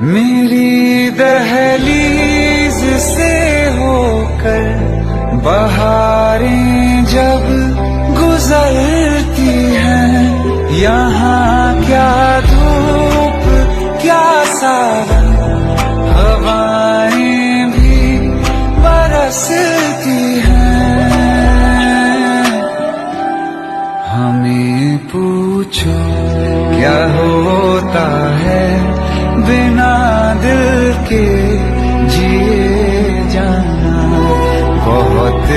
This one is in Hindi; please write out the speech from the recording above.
मेरी दहलीज से होकर बहारें जब गुजरती हैं, यहाँ क्या धूप क्या सावन, हवाएं भी बरसती हैं। हमें पूछो क्या होता है बिना दिल के जिए जाना, बहुत